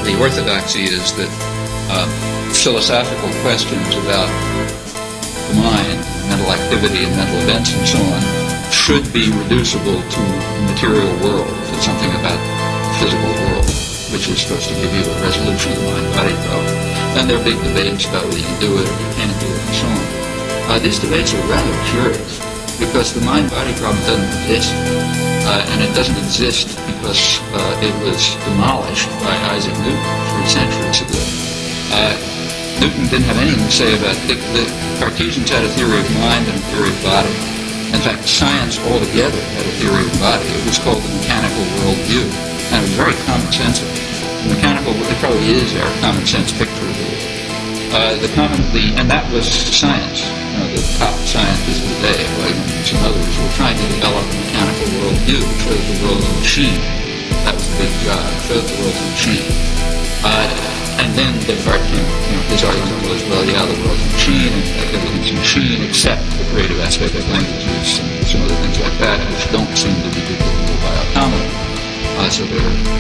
The orthodoxy is that philosophical questions about the mind, mental activity, and mental events, and so on, should be reducible to the material world, to something about the physical world, which is supposed to give you a resolution of the mind-body problem. And there are big debates about whether you can do it or you can't do it, and so on. These debates are rather curious, because the mind-body problem doesn't exist. And it doesn't exist because it was demolished by Isaac Newton 3 centuries ago. Newton didn't have anything to say about it. The Cartesians had a theory of mind and a theory of body. In fact, science altogether had a theory of body. It was called the mechanical worldview, and it was very common-sensical. The mechanical, it probably is our common-sense picture of the world. And that was science. The top scientists of the day, like some others, were trying to develop a mechanical worldview, show that the world is a machine. That was the big job, show that the world is a machine. And then Descartes came, his argument was, well, yeah, the world's a machine, and everything's a machine except the creative aspect of languages and some other things like that, which don't seem to be duplicable by automata. So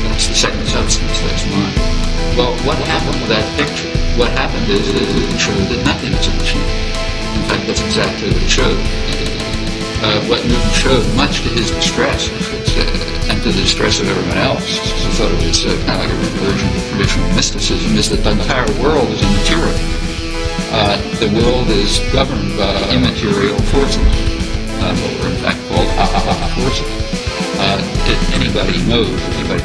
that's the second substance, that's mind. Well, what happened with that picture? What happened is it showed that nothing is a machine. In fact, that's exactly what it showed. What Newton showed, much to his distress, and to the distress of everyone else, who thought it was kind of like a reversion to traditional mysticism, is that the entire world is immaterial. The world is governed by immaterial forces, what were in fact called forces. Anybody knows,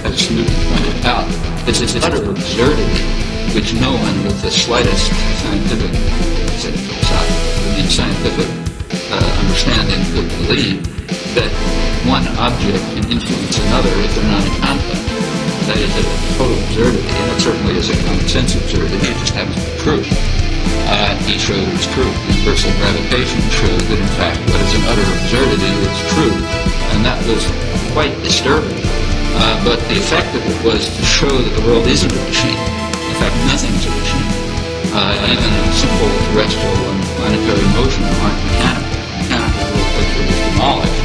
as Newton pointed out, it's an utter absurdity which no one with the slightest scientific understanding would believe that one object can influence another if they're not in contact. That is a total absurdity, and it certainly is a common sense absurdity. It just happens to be true. He showed it was true. Universal gravitation showed that, in fact, what is an utter absurdity is true, and that was quite disturbing. But the effect of it was to show that the world isn't a machine. In fact, nothing's a machine. Even simple terrestrial and planetary motion aren't mechanical. Mechanical world picture was demolished.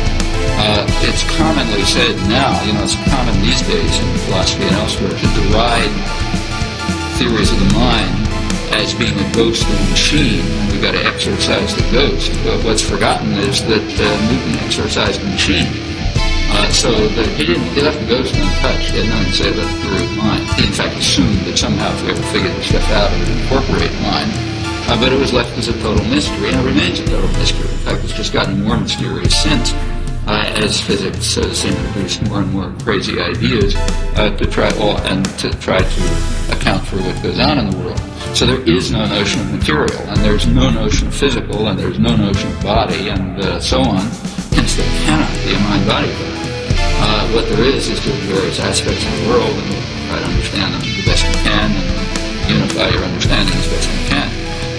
It's commonly said now, it's common these days in philosophy and elsewhere to deride theories of the mind as being a ghost in a machine, and we've got to exorcise the ghost. But what's forgotten is that Newton exorcised the machine. So that he left the ghost untouched. He had nothing to say about the theory of mind. He, in fact, assumed that somehow if we ever figured this stuff out, it would incorporate mind. But it was left as a total mystery, and it remains a total mystery. In fact, it's just gotten more mysterious since, as physics has introduced more and more crazy ideas to try to account for what goes on in the world. So there is no notion of material, and there's no notion of physical, and there's no notion of body, and so on. Hence, there cannot be a mind-body problem. What there is just various aspects of the world, and try to understand them the best you can, and unify your understanding as best you can.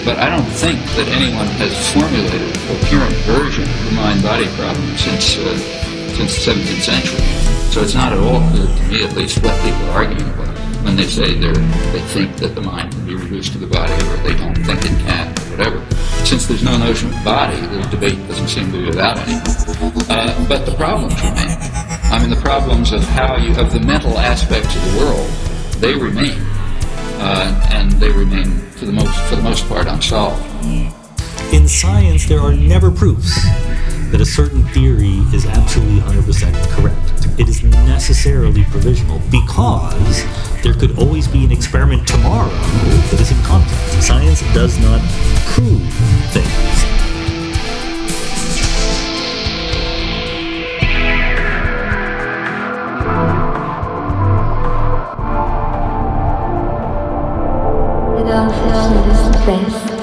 But I don't think that anyone has formulated a coherent version of the mind-body problem since the 17th century. So it's not at all clear to me, at least, what people are arguing about when they say they think that the mind can be reduced to the body, or they don't think it can, or whatever. Since there's no notion of body, the debate doesn't seem to be about anything. But the problems remain. The problems of of the mental aspects of the world, they remain, and they remain for the most part unsolved. In science, there are never proofs that a certain theory is absolutely 100% correct. It is necessarily provisional because there could always be an experiment tomorrow that is in conflict. Science does not prove things. Sillinesseserness.